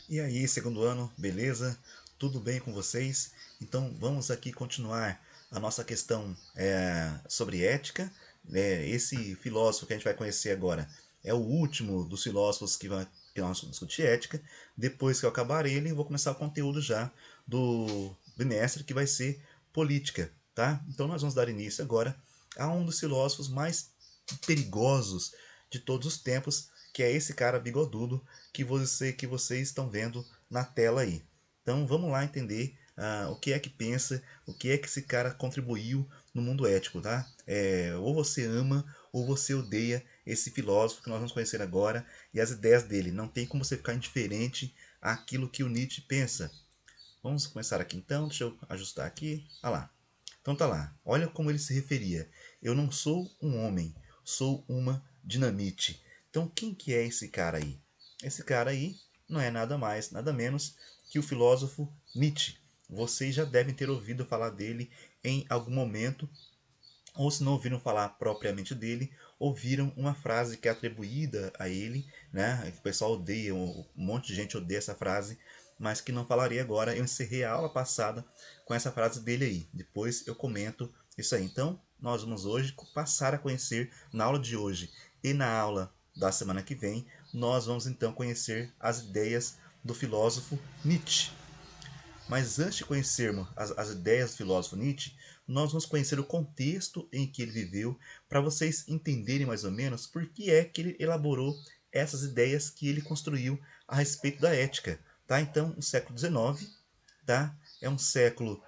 E aí, segundo ano, beleza? Tudo bem com vocês? Então vamos aqui continuar a nossa questão sobre ética. Esse filósofo que a gente vai conhecer agora é o último dos filósofos que nós vamos discutir ética. Depois que eu acabar ele, eu vou começar o conteúdo já do bimestre, que vai ser política, tá? Então nós vamos dar início agora a um dos filósofos mais perigosos de todos os tempos, que é esse cara bigodudo que vocês estão vendo na tela aí. Então vamos lá entender o que é que pensa, o que é que esse cara contribuiu no mundo ético, tá? Ou você ama ou você odeia esse filósofo que nós vamos conhecer agora e as ideias dele. Não tem como você ficar indiferente àquilo que o Nietzsche pensa. Vamos começar aqui então, deixa eu ajustar aqui. Ah lá. Então tá lá. Olha como ele se referia. Eu não sou um homem, sou uma dinamite. Então quem que é esse cara aí? Esse cara aí não é nada mais, nada menos que o filósofo Nietzsche. Vocês já devem ter ouvido falar dele em algum momento, ou se não ouviram falar propriamente dele, ouviram uma frase que é atribuída a ele, né? O pessoal odeia, um monte de gente odeia essa frase, mas que não falarei agora. Eu encerrei a aula passada com essa frase dele aí. Depois eu comento isso aí. Então, nós vamos hoje passar a conhecer, na aula de hoje e na aula da semana que vem, nós vamos então conhecer as ideias do filósofo Nietzsche. Mas antes de conhecermos as ideias do filósofo Nietzsche, nós vamos conhecer o contexto em que ele viveu, para vocês entenderem mais ou menos por que é que ele elaborou essas ideias que ele construiu a respeito da ética. Tá? Então, o século XIX, tá? É um século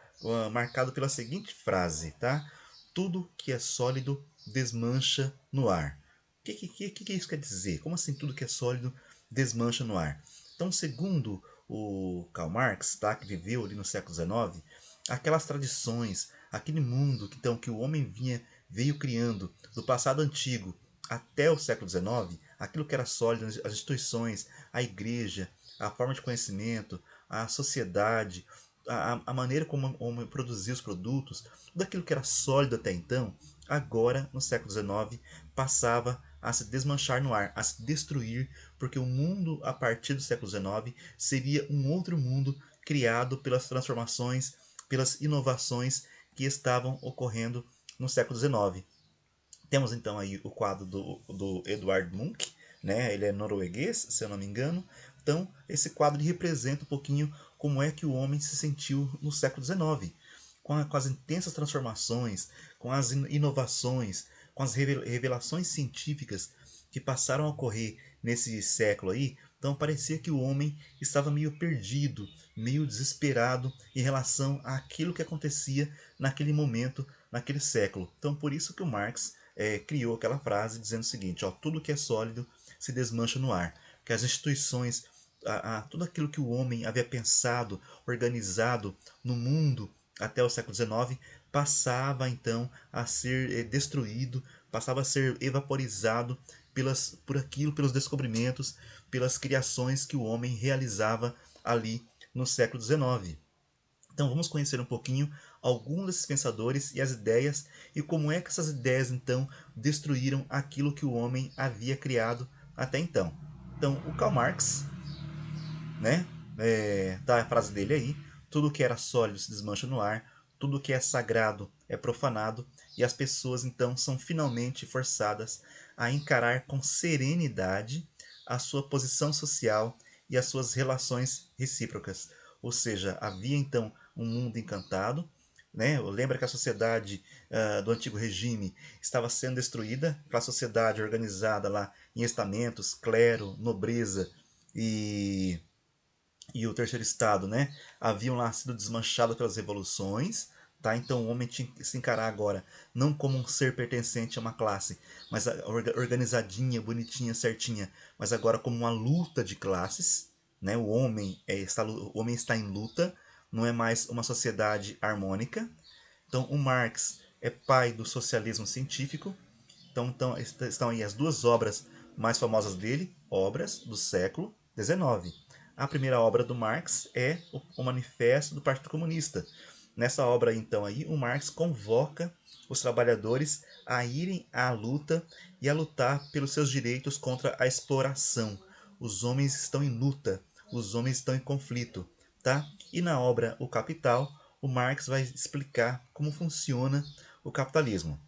marcado pela seguinte frase, tá? Tudo que é sólido desmancha no ar. O que isso quer dizer? Como assim tudo que é sólido desmancha no ar? Então, segundo o Karl Marx, tá, que viveu ali no século XIX, aquelas tradições, aquele mundo então, que o homem veio criando do passado antigo até o século XIX, aquilo que era sólido, as instituições, a igreja, a forma de conhecimento, a sociedade, a maneira como o homem produzia os produtos, tudo aquilo que era sólido até então, agora, no século XIX, passava a se desmanchar no ar, a se destruir, porque o mundo a partir do século XIX seria um outro mundo criado pelas transformações, pelas inovações que estavam ocorrendo no século XIX. Temos então aí o quadro do Edvard Munch, né? Ele é norueguês, se eu não me engano. Então, esse quadro representa um pouquinho como é que o homem se sentiu no século XIX, com as intensas transformações, com as inovações, com as revelações científicas que passaram a ocorrer nesse século aí. Então parecia que o homem estava meio perdido, meio desesperado em relação àquilo que acontecia naquele momento, naquele século. Então por isso que o Marx criou aquela frase dizendo o seguinte: ó, tudo que é sólido se desmancha no ar, que as instituições, tudo aquilo que o homem havia pensado, organizado no mundo até o século XIX, passava então a ser destruído, passava a ser evaporizado pelos descobrimentos, pelas criações que o homem realizava ali no século XIX. Então vamos conhecer um pouquinho alguns desses pensadores e as ideias e como é que essas ideias então destruíram aquilo que o homem havia criado até então. Então o Karl Marx, né? Tá a frase dele aí: tudo que era sólido se desmancha no ar, tudo que é sagrado é profanado, e as pessoas então são finalmente forçadas a encarar com serenidade a sua posição social e as suas relações recíprocas. Ou seja, havia então um mundo encantado, né? Lembra que a sociedade do antigo regime estava sendo destruída, aquela sociedade organizada lá em estamentos, clero, nobreza e o terceiro estado, né, haviam lá sido desmanchados pelas revoluções, tá? Então o homem tinha que se encarar agora não como um ser pertencente a uma classe, mas organizadinha, bonitinha, certinha, mas agora como uma luta de classes, né? O homem está em luta, não é mais uma sociedade harmônica. Então o Marx é pai do socialismo científico. Então estão aí as duas obras mais famosas dele, obras do século XIX. A primeira obra do Marx é o Manifesto do Partido Comunista. Nessa obra, então, aí, o Marx convoca os trabalhadores a irem à luta e a lutar pelos seus direitos contra a exploração. Os homens estão em luta. os homens estão em conflito, tá? E na obra O Capital, o Marx vai explicar como funciona o capitalismo.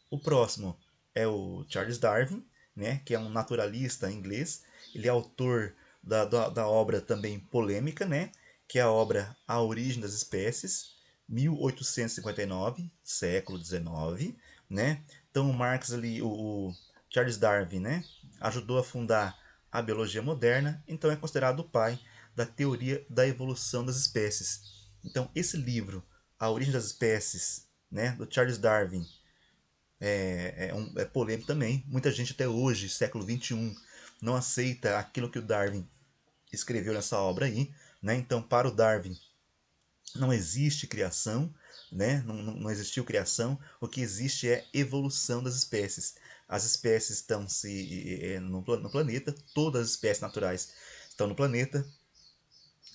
O próximo é o Charles Darwin, né, que é um naturalista inglês. Ele é autor da obra também polêmica, né, que é a obra A Origem das Espécies, 1859, século XIX, né? Então o Marx ali, o Charles Darwin, né, ajudou a fundar a biologia moderna, então é considerado o pai da teoria da evolução das espécies. Então esse livro, A Origem das Espécies, né, do Charles Darwin, é polêmico também. Muita gente até hoje, século XXI, não aceita aquilo que o Darwin escreveu nessa obra aí, né? Então, para o Darwin, não existe criação, né? Não existiu criação. O que existe é evolução das espécies. As espécies estão no planeta, todas as espécies naturais estão no planeta,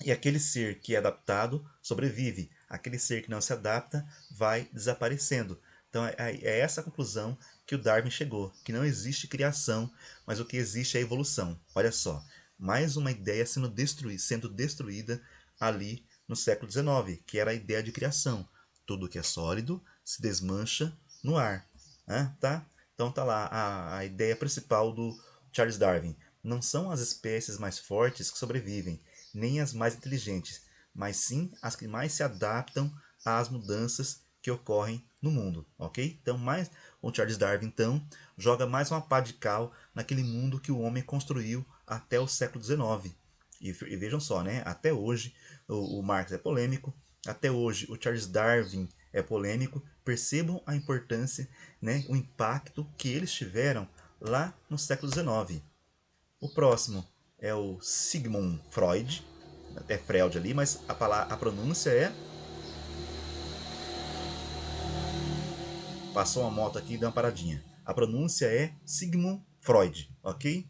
e aquele ser que é adaptado sobrevive. Aquele ser que não se adapta vai desaparecendo. Então é essa a conclusão que o Darwin chegou, que não existe criação, mas o que existe é evolução. Olha só, mais uma ideia sendo destruída ali no século XIX, que era a ideia de criação. Tudo que é sólido se desmancha no ar. Né? Tá? Então tá lá a ideia principal do Charles Darwin. Não são as espécies mais fortes que sobrevivem, nem as mais inteligentes, mas sim as que mais se adaptam às mudanças que ocorrem no mundo, ok? Então, mais o Charles Darwin então joga mais uma pá de cal naquele mundo que o homem construiu até o século XIX. E vejam só, né? Até hoje o Marx é polêmico, até hoje o Charles Darwin é polêmico. Percebam a importância, né? O impacto que eles tiveram lá no século XIX. O próximo é o Sigmund Freud, é Freud ali, mas a pronúncia é. Passou uma moto aqui e deu uma paradinha. A pronúncia é Sigmund Freud, ok?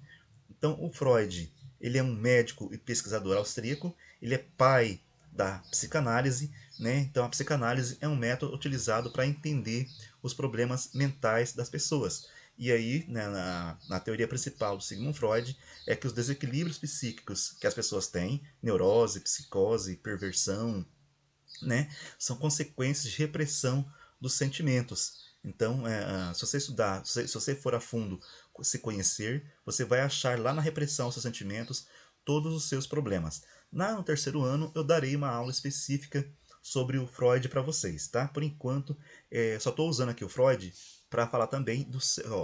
Então, o Freud, ele é um médico e pesquisador austríaco, ele é pai da psicanálise, né? Então, a psicanálise é um método utilizado para entender os problemas mentais das pessoas. E aí, né, na teoria principal do Sigmund Freud, é que os desequilíbrios psíquicos que as pessoas têm, neurose, psicose, perversão, né, são consequências de repressão dos sentimentos. Então, se você estudar, se você for a fundo se conhecer, você vai achar lá na repressão aos seus sentimentos todos os seus problemas. No terceiro ano, eu darei uma aula específica sobre o Freud para vocês, tá? Por enquanto, só estou usando aqui o Freud para falar também do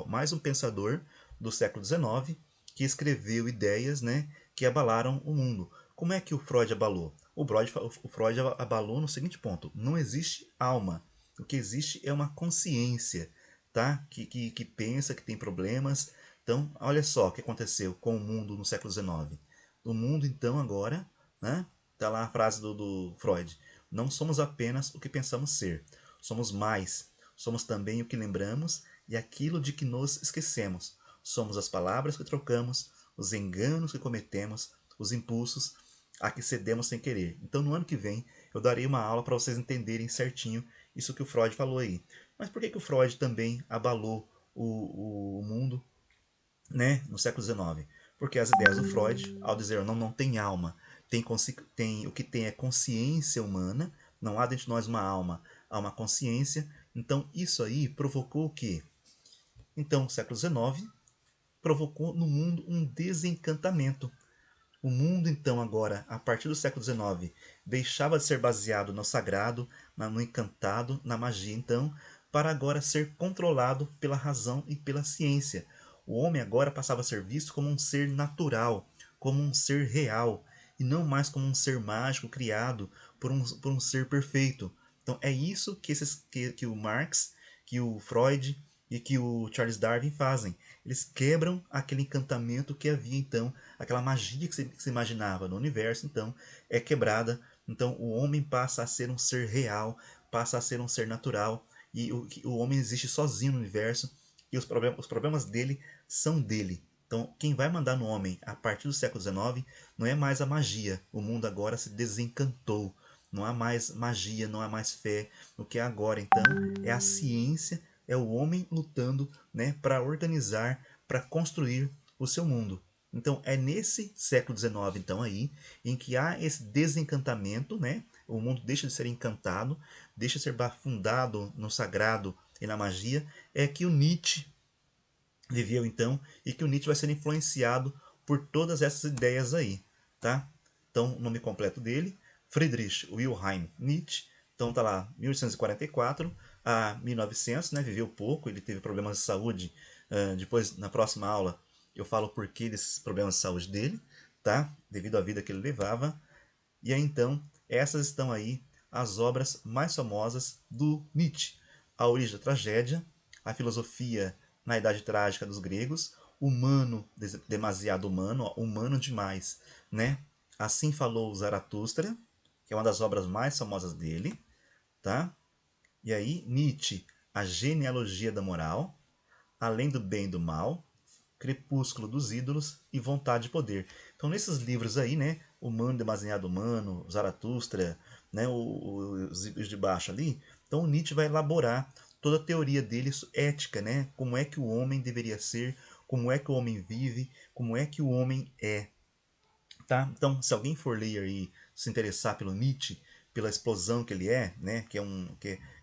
mais um pensador do século XIX que escreveu ideias, né, que abalaram o mundo. Como é que o Freud abalou? O Freud abalou no seguinte ponto: não existe alma. O que existe é uma consciência, tá? Que pensa, que tem problemas. Então, olha só o que aconteceu com o mundo no século XIX. O mundo, então, agora, né? Tá lá a frase do Freud: não somos apenas o que pensamos ser, somos mais. Somos também o que lembramos e aquilo de que nos esquecemos. Somos as palavras que trocamos, os enganos que cometemos, os impulsos a que cedemos sem querer. Então, no ano que vem, eu darei uma aula para vocês entenderem certinho isso que o Freud falou aí. Mas por que o Freud também abalou o mundo, né, no século XIX? Porque as ideias do Freud, ao dizer não tem alma, o que tem é consciência humana, não há dentro de nós uma alma, há uma consciência. Então, isso aí provocou o quê? Então, o século XIX provocou no mundo um desencantamento. O mundo, então, agora, a partir do século XIX, deixava de ser baseado no sagrado, no encantado, na magia, então, para agora ser controlado pela razão e pela ciência. O homem agora passava a ser visto como um ser natural, como um ser real, e não mais como um ser mágico criado por um ser perfeito. Então, é isso que o Marx, que o Freud e que o Charles Darwin fazem. Eles quebram aquele encantamento que havia então, aquela magia que se imaginava no universo, então é quebrada. Então o homem passa a ser um ser real, passa a ser um ser natural, e o homem existe sozinho no universo, e os problemas dele são dele. Então, quem vai mandar no homem a partir do século XIX não é mais a magia. O mundo agora se desencantou. Não há mais magia, não há mais fé. O que é agora, então, é a ciência, é o homem lutando, né, para organizar, para construir o seu mundo. Então é nesse século XIX então aí em que há esse desencantamento, né? O mundo deixa de ser encantado, deixa de ser fundado no sagrado e na magia, é que o Nietzsche viveu então e que o Nietzsche vai ser influenciado por todas essas ideias aí, tá? Então, o nome completo dele, Friedrich Wilhelm Nietzsche. Então tá lá, 1844 a 1900, né? Viveu pouco, ele teve problemas de saúde. Depois, na próxima aula, eu falo o porquê desses problemas de saúde dele, tá? Devido à vida que ele levava. E aí então, essas estão aí as obras mais famosas do Nietzsche. A Origem da Tragédia, a Filosofia na Idade Trágica dos Gregos, Humano, demasiado humano, ó, humano demais, né? Assim Falou Zaratustra, que é uma das obras mais famosas dele, tá? E aí, Nietzsche, A Genealogia da Moral, Além do Bem e do Mal, Crepúsculo dos Ídolos e Vontade e Poder. Então, nesses livros aí, né, Humano, Demasiado Humano, Zaratustra, né, os de baixo ali, então o Nietzsche vai elaborar toda a teoria dele ética, né, como é que o homem deveria ser, como é que o homem vive, como é que o homem é, tá? Então, se alguém for ler e se interessar pelo Nietzsche, pela explosão que ele é, né, que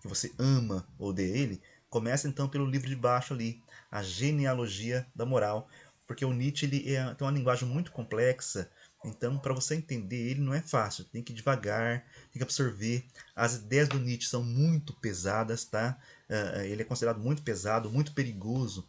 você ama ou odeia ele, começa então pelo livro de baixo ali, A Genealogia da Moral, porque o Nietzsche tem uma linguagem muito complexa, então para você entender ele não é fácil, tem que ir devagar, tem que absorver. As ideias do Nietzsche são muito pesadas, tá? Ele é considerado muito pesado, muito perigoso.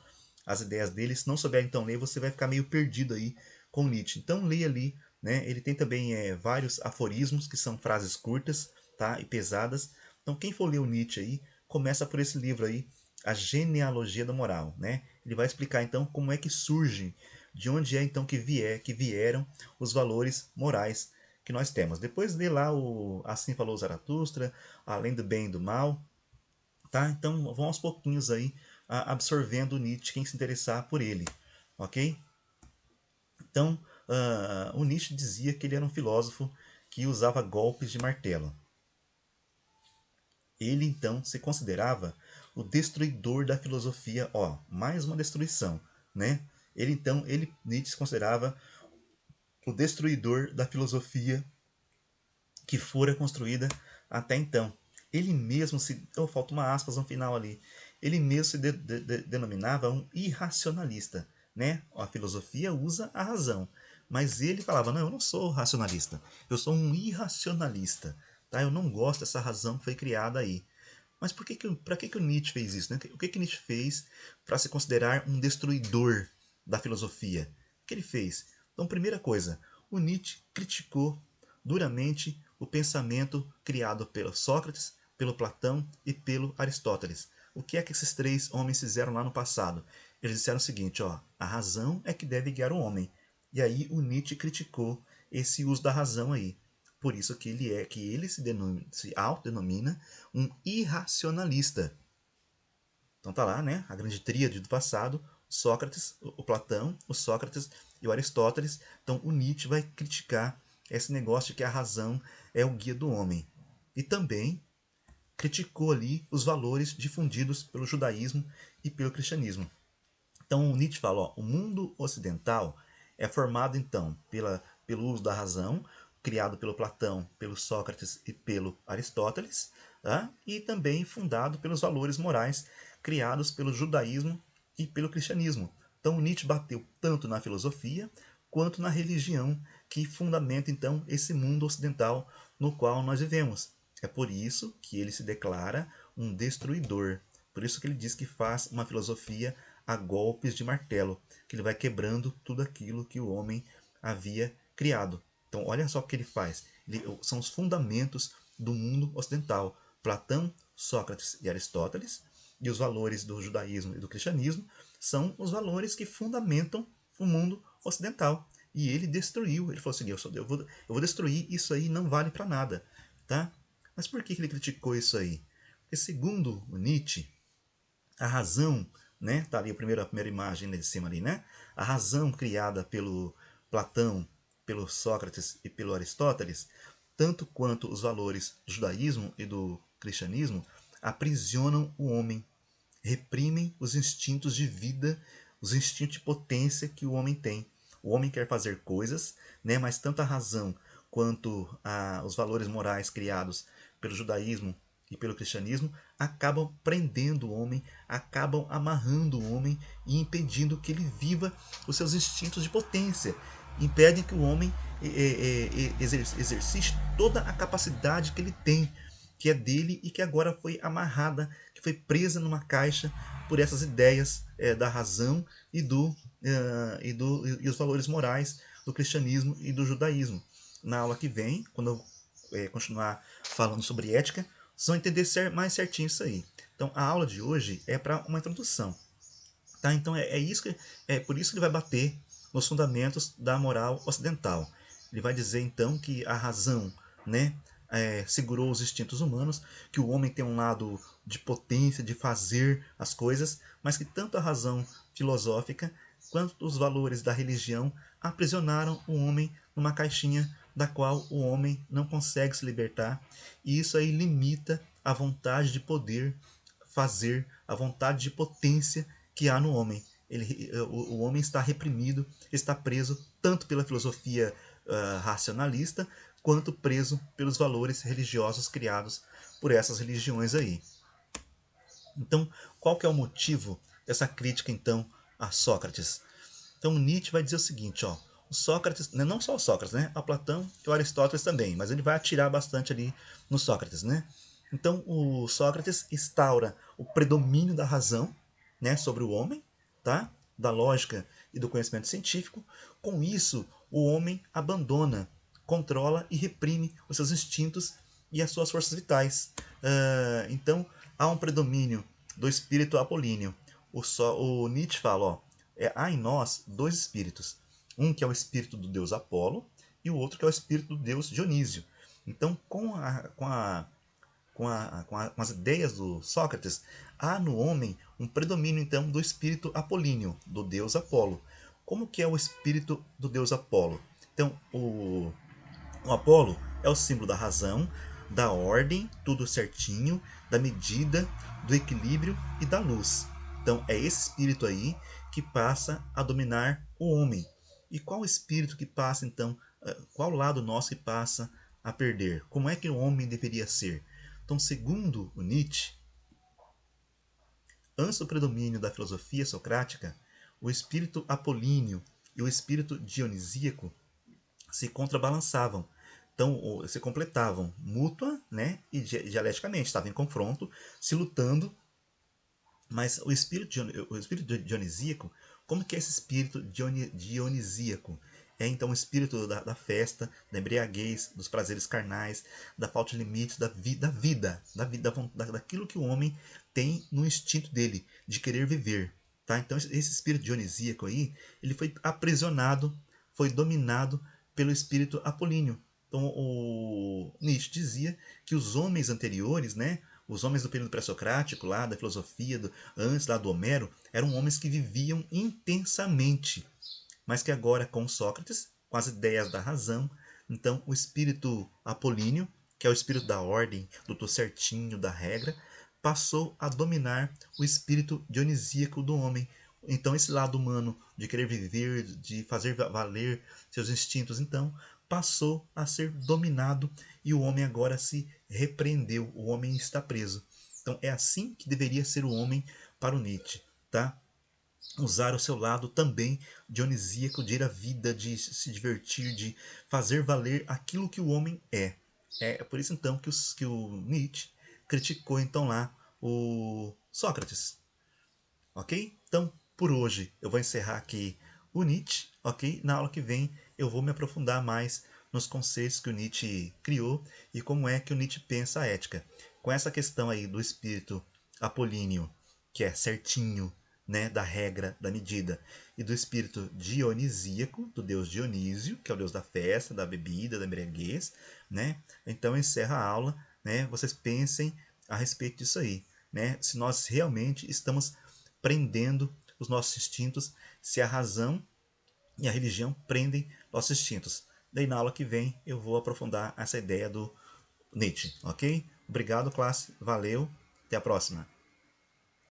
As ideias dele, se não souber então ler, você vai ficar meio perdido aí com Nietzsche. Então leia ali, né? Ele tem também vários aforismos que são frases curtas, tá? E pesadas. Então quem for ler o Nietzsche aí, começa por esse livro aí, A Genealogia da Moral, né? Ele vai explicar então como é que surge, de onde é então que vieram os valores morais que nós temos. Depois lê lá o Assim Falou Zaratustra, Além do Bem e do Mal, tá? Então vão aos pouquinhos aí absorvendo o Nietzsche, quem se interessar por ele, ok? Então, o Nietzsche dizia que ele era um filósofo que usava golpes de martelo. Ele então se considerava o destruidor da filosofia, ó, mais uma destruição, né? Nietzsche se considerava o destruidor da filosofia que fora construída até então. Ele mesmo se, falta uma aspas no final ali. Ele mesmo se denominava um irracionalista, né? A filosofia usa a razão, mas ele falava: "Não, eu não sou racionalista. Eu sou um irracionalista, tá? Eu não gosto dessa razão que foi criada aí." Mas para que o Nietzsche fez isso? Né? O que Nietzsche fez para se considerar um destruidor da filosofia? O que ele fez? Então, primeira coisa, o Nietzsche criticou duramente o pensamento criado pelo Sócrates, pelo Platão e pelo Aristóteles. O que é que esses três homens fizeram lá no passado? Eles disseram o seguinte, ó, a razão é que deve guiar o homem. E aí o Nietzsche criticou esse uso da razão aí. Por isso que ele se autodenomina um irracionalista. Então tá lá, né? A grande tríade do passado, Sócrates, o Platão, o Sócrates e o Aristóteles. Então o Nietzsche vai criticar esse negócio de que a razão é o guia do homem. E também criticou ali os valores difundidos pelo judaísmo e pelo cristianismo. Então Nietzsche fala, ó, o mundo ocidental é formado então pelo uso da razão, criado pelo Platão, pelo Sócrates e pelo Aristóteles, tá? E também fundado pelos valores morais criados pelo judaísmo e pelo cristianismo. Então Nietzsche bateu tanto na filosofia quanto na religião que fundamenta então esse mundo ocidental no qual nós vivemos. É por isso que ele se declara um destruidor. Por isso que ele diz que faz uma filosofia a golpes de martelo, que ele vai quebrando tudo aquilo que o homem havia criado. Então, olha só o que ele faz. São os fundamentos do mundo ocidental. Platão, Sócrates e Aristóteles, e os valores do judaísmo e do cristianismo são os valores que fundamentam o mundo ocidental. E ele destruiu, ele falou assim, eu vou destruir, isso aí não vale para nada. Tá? Mas por que ele criticou isso aí? Porque segundo o Nietzsche, a razão, né? Tá ali a primeira imagem de cima ali, né? A razão criada pelo Platão, pelo Sócrates e pelo Aristóteles, tanto quanto os valores do judaísmo e do cristianismo, aprisionam o homem, reprimem os instintos de vida, os instintos de potência que o homem tem. O homem quer fazer coisas, né, mas tanto a razão quanto os valores morais criados pelo judaísmo e pelo cristianismo acabam prendendo o homem, acabam amarrando o homem e impedindo que ele viva os seus instintos de potência. Impedem que o homem exercite toda a capacidade que ele tem, que é dele e que agora foi amarrada, que foi presa numa caixa por essas ideias da razão e os valores morais do cristianismo e do judaísmo. Na aula que vem, quando eu continuar falando sobre ética, vocês vão entender mais certinho isso aí. Então, a aula de hoje é para uma introdução. Tá? Então, é por isso que ele vai bater nos fundamentos da moral ocidental. Ele vai dizer, então, que a razão, né, segurou os instintos humanos, que o homem tem um lado de potência, de fazer as coisas, mas que tanto a razão filosófica quanto os valores da religião aprisionaram o homem numa caixinha da qual o homem não consegue se libertar, e isso aí limita a vontade de poder fazer, a vontade de potência que há no homem. O homem está reprimido, está preso tanto pela filosofia racionalista, quanto preso pelos valores religiosos criados por essas religiões aí. Então, qual que é o motivo dessa crítica, então, a Sócrates? Então, Nietzsche vai dizer o seguinte, ó, o Sócrates, não só o Sócrates, né, a Platão e o Aristóteles também, mas ele vai atirar bastante ali no Sócrates, né? Então, o Sócrates instaura o predomínio da razão, né, sobre o homem, tá? Da lógica e do conhecimento científico. Com isso, o homem abandona, controla e reprime os seus instintos e as suas forças vitais. Então, há um predomínio do espírito apolíneo. O Nietzsche fala, ó, há em nós dois espíritos. Um que é o espírito do deus Apolo e o outro que é o espírito do deus Dionísio. Então, com as ideias do Sócrates, há no homem um predomínio então do espírito apolíneo, do deus Apolo. Como que é o espírito do deus Apolo? Então, o Apolo é o símbolo da razão, da ordem, tudo certinho, da medida, do equilíbrio e da luz. Então, é esse espírito aí que passa a dominar o homem. E qual espírito que passa, então, qual lado nosso que passa a perder? Como é que o homem deveria ser? Então, segundo o Nietzsche, antes do predomínio da filosofia socrática, o espírito apolíneo e o espírito dionisíaco se contrabalançavam. Então, se completavam mútua, né, e dialeticamente, estavam em confronto, se lutando. Mas o espírito dionisíaco, como que é esse espírito dionisíaco? É então o espírito da festa, da embriaguez, dos prazeres carnais, da falta de limites, daquilo que o homem tem no instinto dele, de querer viver. Tá? Então esse espírito dionisíaco aí, ele foi aprisionado, foi dominado pelo espírito apolíneo. Então o Nietzsche dizia que os homens anteriores, né, os homens do período pré-socrático, lá da filosofia, antes lá do Homero, eram homens que viviam intensamente, mas que agora com Sócrates, com as ideias da razão, então o espírito apolíneo, que é o espírito da ordem, do tô certinho, da regra, passou a dominar o espírito dionisíaco do homem. Então esse lado humano de querer viver, de fazer valer seus instintos, então passou a ser dominado e o homem agora se repreendeu, o homem está preso. Então é assim que deveria ser o homem para o Nietzsche, tá? Usar o seu lado também dionisíaco de ir à vida, de se divertir, de fazer valer aquilo que o homem é. É por isso então que o Nietzsche criticou então lá o Sócrates, ok? Então por hoje eu vou encerrar aqui o Nietzsche, ok? Na aula que vem eu vou me aprofundar mais nos conceitos que o Nietzsche criou e como é que o Nietzsche pensa a ética. Com essa questão aí do espírito apolíneo, que é certinho, né, da regra, da medida, e do espírito dionisíaco, do deus Dionísio, que é o deus da festa, da bebida, da embriaguez, né? Então encerra a aula, né? Vocês pensem a respeito disso aí, né? Se nós realmente estamos prendendo os nossos instintos, se a razão e a religião prendem nossos instintos. Daí na aula que vem eu vou aprofundar essa ideia do Nietzsche, ok? Obrigado, classe. Valeu. Até a próxima.